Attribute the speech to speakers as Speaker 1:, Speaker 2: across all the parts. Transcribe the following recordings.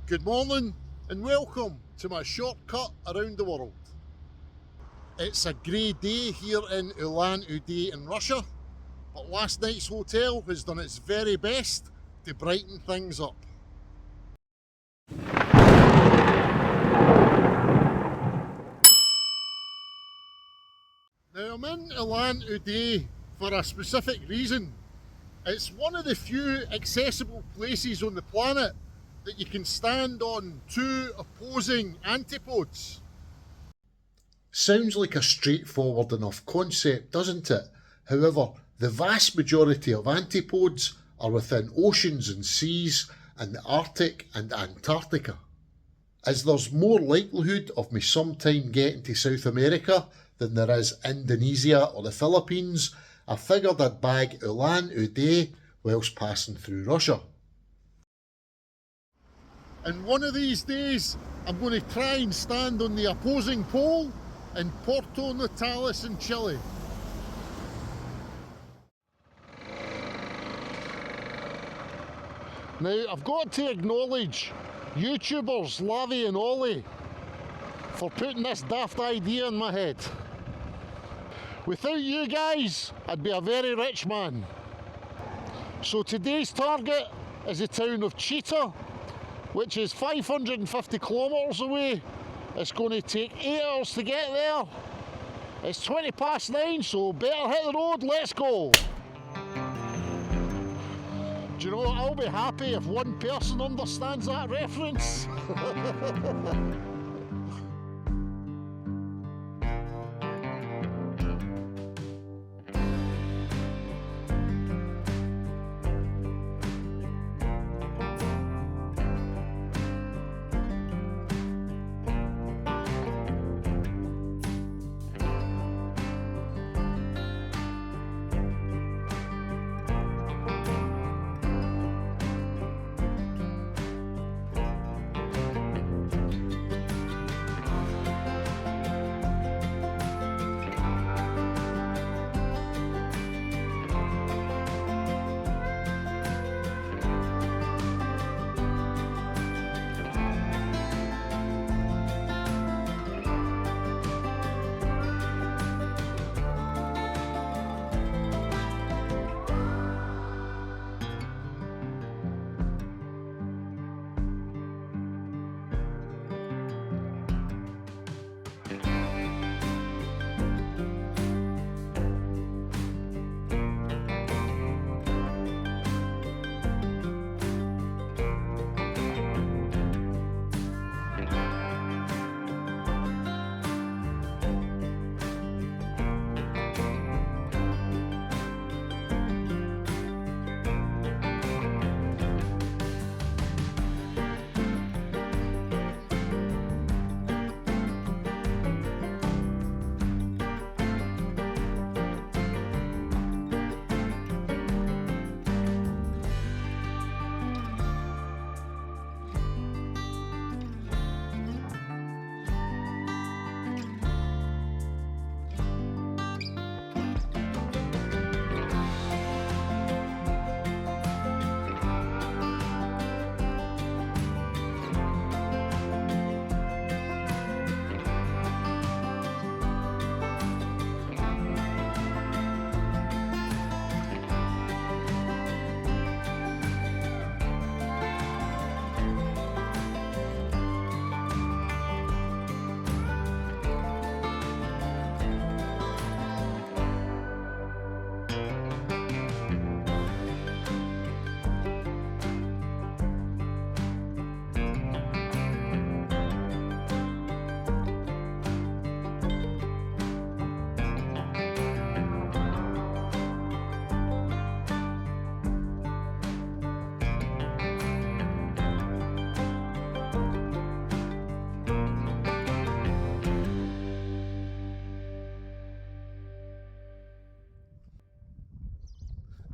Speaker 1: Good morning and welcome to my shortcut around the world. It's a grey day here in Ulan in Russia, but last night's hotel has done its very best to brighten things up. Now I'm in Ulan for a specific reason. It's one of the few accessible places on the planet that you can stand on two opposing antipodes. Sounds like a straightforward enough concept, doesn't it? However, the vast majority of antipodes are within oceans and seas in the Arctic and Antarctica. As there's more likelihood of me sometime getting to South America than there is Indonesia or the Philippines, I figured I'd bag Ulan whilst passing through Russia. And one of these days, I'm going to try and stand on the opposing pole in Porto Natales in Chile. Now, I've got to acknowledge YouTubers Lavi and Ollie for putting this daft idea in my head. Without you guys, I'd be a very rich man. So today's target is the town of Chita, which is 550 kilometres away. It's going to take 8 hours to get there. It's 9:20, so better hit the road, let's go. Do you know what, I'll be happy if one person understands that reference.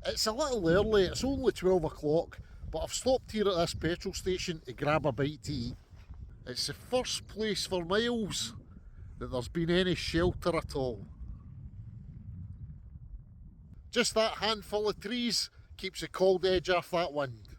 Speaker 1: It's a little early, it's only 12 o'clock, but I've stopped here at this petrol station to grab a bite to eat. It's the first place for miles that there's been any shelter at all. Just that handful of trees keeps the cold edge off that wind.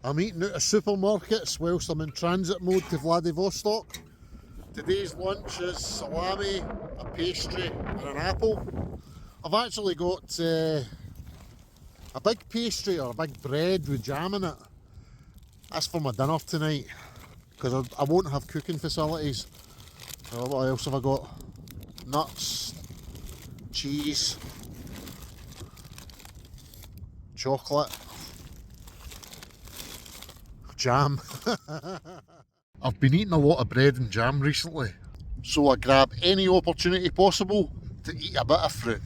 Speaker 1: I'm eating out of supermarkets whilst I'm in transit mode to Vladivostok. Today's lunch is salami, a pastry and an apple. I've actually got a big pastry or a big bread with jam in it. That's for my dinner tonight because I won't have cooking facilities. What else have I got? Nuts, cheese, chocolate, jam. I've been eating a lot of bread and jam recently, so I grab any opportunity possible to eat a bit of fruit.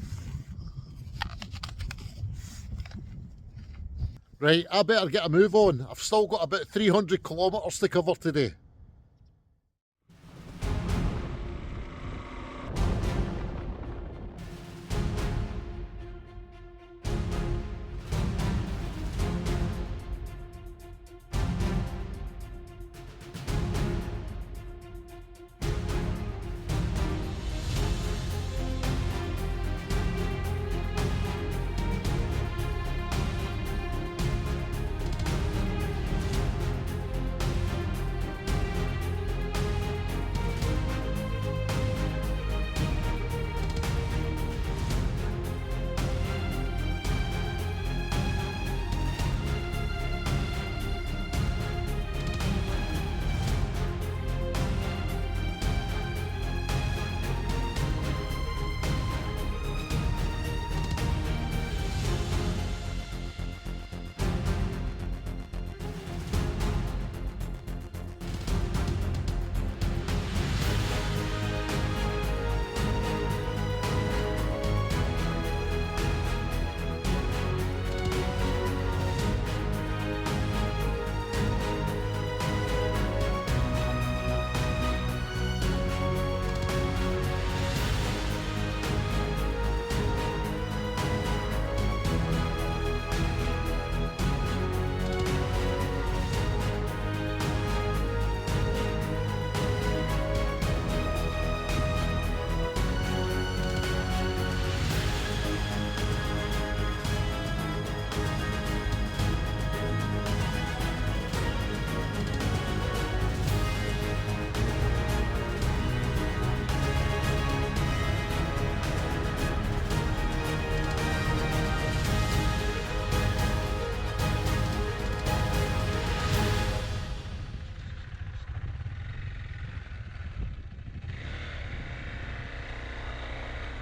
Speaker 1: Right, I better get a move on. I've still got about 300 kilometres to cover today.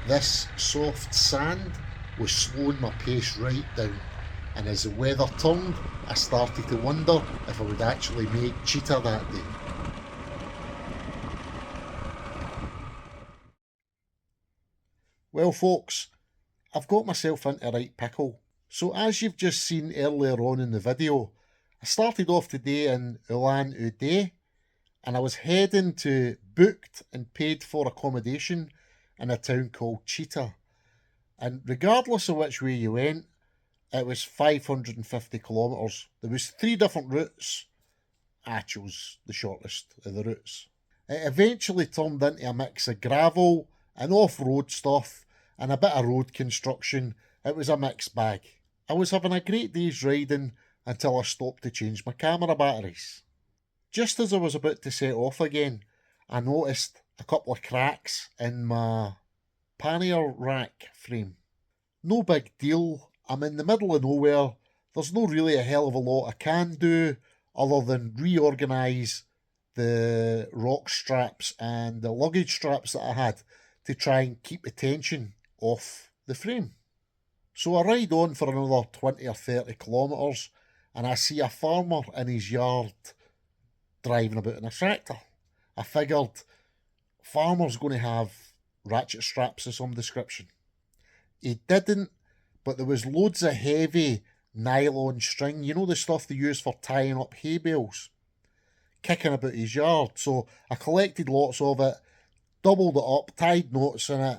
Speaker 1: This soft sand was slowing my pace right down, and as the weather turned, I started to wonder if I would actually make Chita that day. Well folks, I've got myself into a right pickle. So as you've just seen earlier on in the video, I started off today in Ulan, and I was heading to booked and paid for accommodation in a town called Chita. And regardless of which way you went, it was 550 kilometres. There was 3 different routes. I chose the shortest of the routes. It eventually turned into a mix of gravel and off-road stuff and a bit of road construction. It was a mixed bag. I was having a great day's riding until I stopped to change my camera batteries. Just as I was about to set off again, I noticed a couple of cracks in my pannier rack frame. No big deal, I'm in the middle of nowhere, there's no really a hell of a lot I can do other than reorganise the rock straps and the luggage straps that I had to try and keep the tension off the frame. So I ride on for another 20 or 30 kilometres and I see a farmer in his yard driving about in a tractor. I figured farmer's going to have ratchet straps of some description. He didn't, but there was loads of heavy nylon string, you know the stuff they use for tying up hay bales, kicking about his yard. So I collected lots of it, doubled it up, tied knots in it,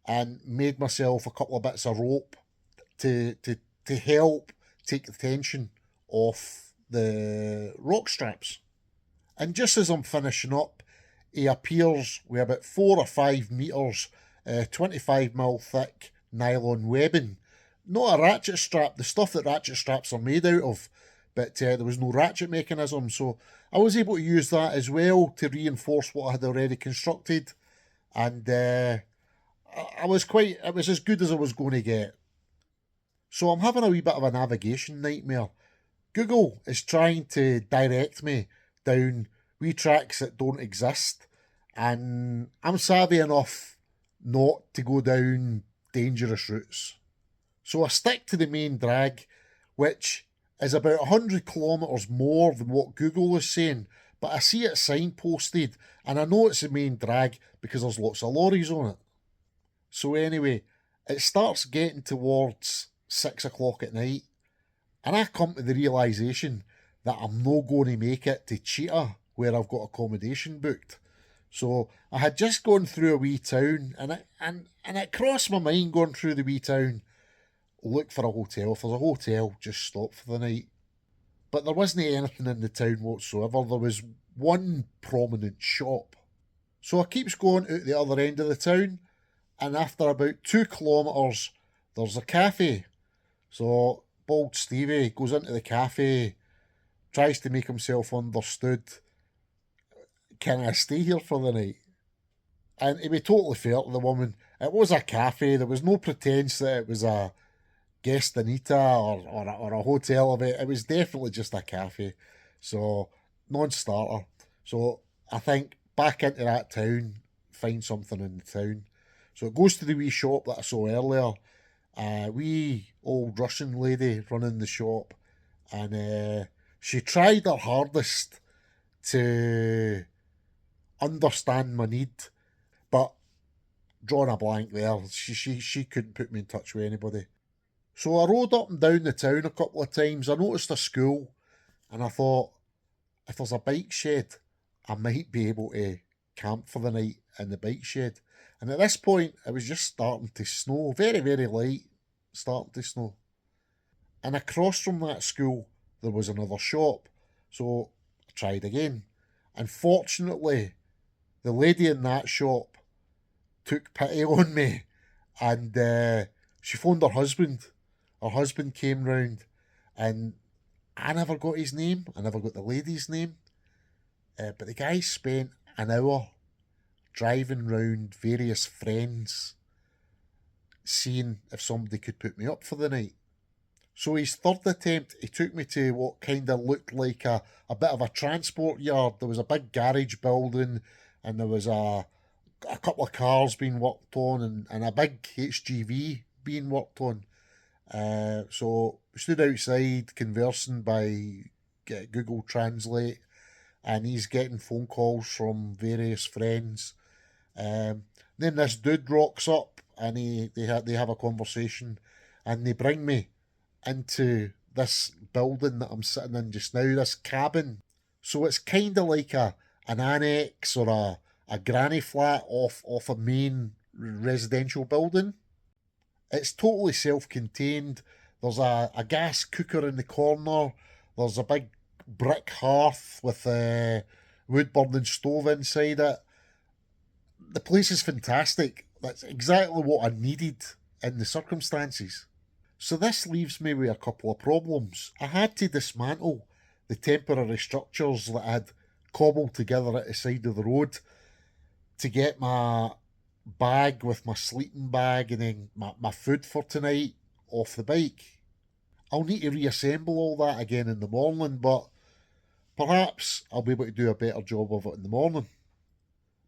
Speaker 1: and made myself a couple of bits of rope to help take the tension off the rock straps. And just as I'm finishing up, he appears with about 4 or 5 metres, 25mm thick nylon webbing. Not a ratchet strap, the stuff that ratchet straps are made out of, but there was no ratchet mechanism, so I was able to use that as well to reinforce what I had already constructed, and it was as good as I was going to get. So I'm having a wee bit of a navigation nightmare. Google is trying to direct me down wee tracks that don't exist, and I'm savvy enough not to go down dangerous routes. So I stick to the main drag, which is about 100 kilometres more than what Google is saying, but I see it signposted, and I know it's the main drag because there's lots of lorries on it. So anyway, it starts getting towards 6 o'clock at night, and I come to the realisation that I'm not going to make it to Chita, where I've got accommodation booked. So I had just gone through a wee town, and it crossed my mind going through the wee town, look for a hotel. If there's a hotel, just stop for the night. But there wasn't anything in the town whatsoever. There was one prominent shop. So I keeps going out the other end of the town, and after about 2 kilometres, there's a cafe. So Bald Stevie goes into the cafe, tries to make himself understood. Can I stay here for the night? And to be totally fair to the woman, it was a cafe. There was no pretense that it was a guestanita or a hotel of it. It was definitely just a cafe. So, non-starter. So, I think back into that town, find something in the town. So, it goes to the wee shop that I saw earlier. Wee old Russian lady running the shop. And she tried her hardest to understand my need, but drawing a blank there. She couldn't put me in touch with anybody. So I rode up and down the town a couple of times. I noticed a school, and I thought, if there's a bike shed, I might be able to camp for the night in the bike shed. And at this point, it was just starting to snow, very, very light, starting to snow. And across from that school, there was another shop. So I tried again. Unfortunately, the lady in that shop took pity on me, and she phoned her husband. Her husband came round, and I never got his name. I never got the lady's name. But the guy spent an hour driving round various friends, seeing if somebody could put me up for the night. So his third attempt, he took me to what kind of looked like a bit of a transport yard. There was a big garage building, and there was a couple of cars being worked on, and a big HGV being worked on. So we stood outside conversing by Google Translate, and he's getting phone calls from various friends. Then this dude rocks up, and they have a conversation, and they bring me into this building that I'm sitting in just now, this cabin. So it's kind of like an annex or a granny flat off a main residential building. It's totally self-contained. There's a gas cooker in the corner. There's a big brick hearth with a wood-burning stove inside it. The place is fantastic. That's exactly what I needed in the circumstances. So this leaves me with a couple of problems. I had to dismantle the temporary structures that I had cobbled together at the side of the road to get my bag with my sleeping bag and then my food for tonight off the bike. I'll need to reassemble all that again in the morning, but perhaps I'll be able to do a better job of it in the morning.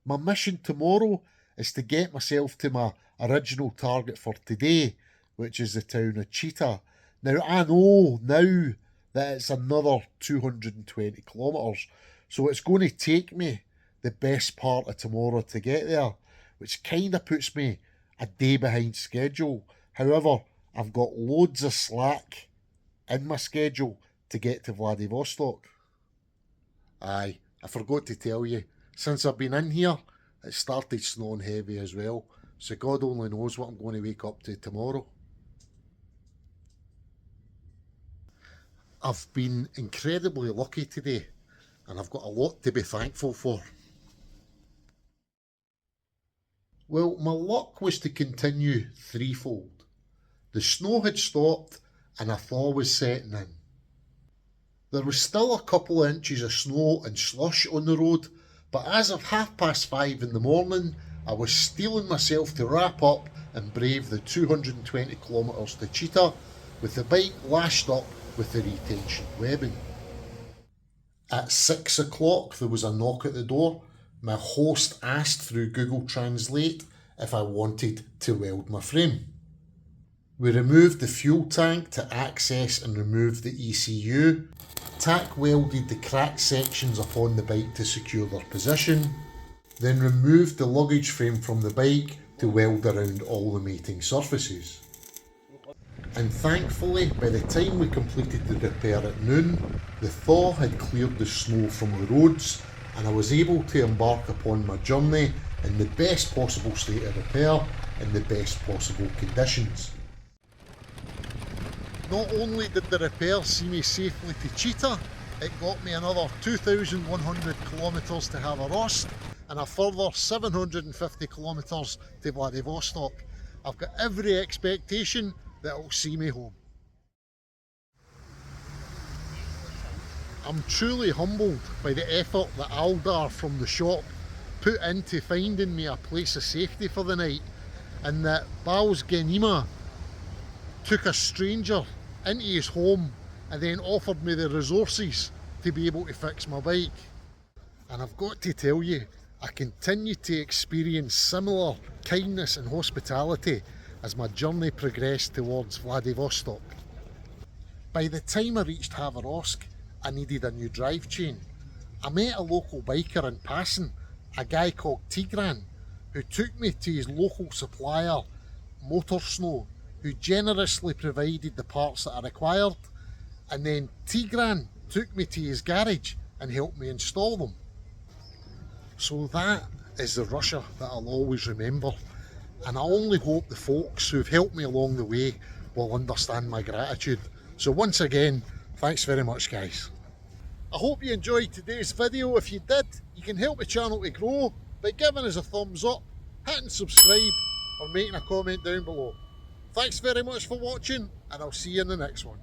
Speaker 1: My mission tomorrow is to get myself to my original target for today, which is the town of Chita. Now, I know now that it's another 220 kilometres, so it's going to take me the best part of tomorrow to get there, which kind of puts me a day behind schedule. However, I've got loads of slack in my schedule to get to Vladivostok. Aye, I forgot to tell you, since I've been in here, it started snowing heavy as well, so God only knows what I'm going to wake up to tomorrow. I've been incredibly lucky today, and I've got a lot to be thankful for. Well, my luck was to continue threefold. The snow had stopped, and a thaw was setting in. There was still a couple of inches of snow and slush on the road, but as of 5:30 in the morning, I was steeling myself to wrap up and brave the 220 kilometres to Chita with the bike lashed up with the retention webbing. At 6 o'clock there was a knock at the door. My host asked through Google Translate if I wanted to weld my frame. We removed the fuel tank to access and remove the ECU, tack welded the cracked sections upon the bike to secure their position, then removed the luggage frame from the bike to weld around all the mating surfaces. And thankfully, by the time we completed the repair at noon, the thaw had cleared the snow from the roads and I was able to embark upon my journey in the best possible state of repair in the best possible conditions. Not only did the repair see me safely to Chita, it got me another 2,100 kilometres to Vladivostok and a further 750 kilometres to Vladivostok. I've got every expectation that it'll see me home. I'm truly humbled by the effort that Aldar from the shop put into finding me a place of safety for the night, and that Bals Genima took a stranger into his home and then offered me the resources to be able to fix my bike. And I've got to tell you, I continue to experience similar kindness and hospitality as my journey progressed towards Vladivostok. By the time I reached Khabarovsk, I needed a new drive chain. I met a local biker in passing, a guy called Tigran, who took me to his local supplier, Motor Snow, who generously provided the parts that I required, and then Tigran took me to his garage and helped me install them. So that is the Russia that I'll always remember, and I only hope the folks who've helped me along the way will understand my gratitude. So once again, thanks very much guys. I hope you enjoyed today's video. If you did, you can help the channel to grow by giving us a thumbs up, hitting subscribe or making a comment down below. Thanks very much for watching and I'll see you in the next one.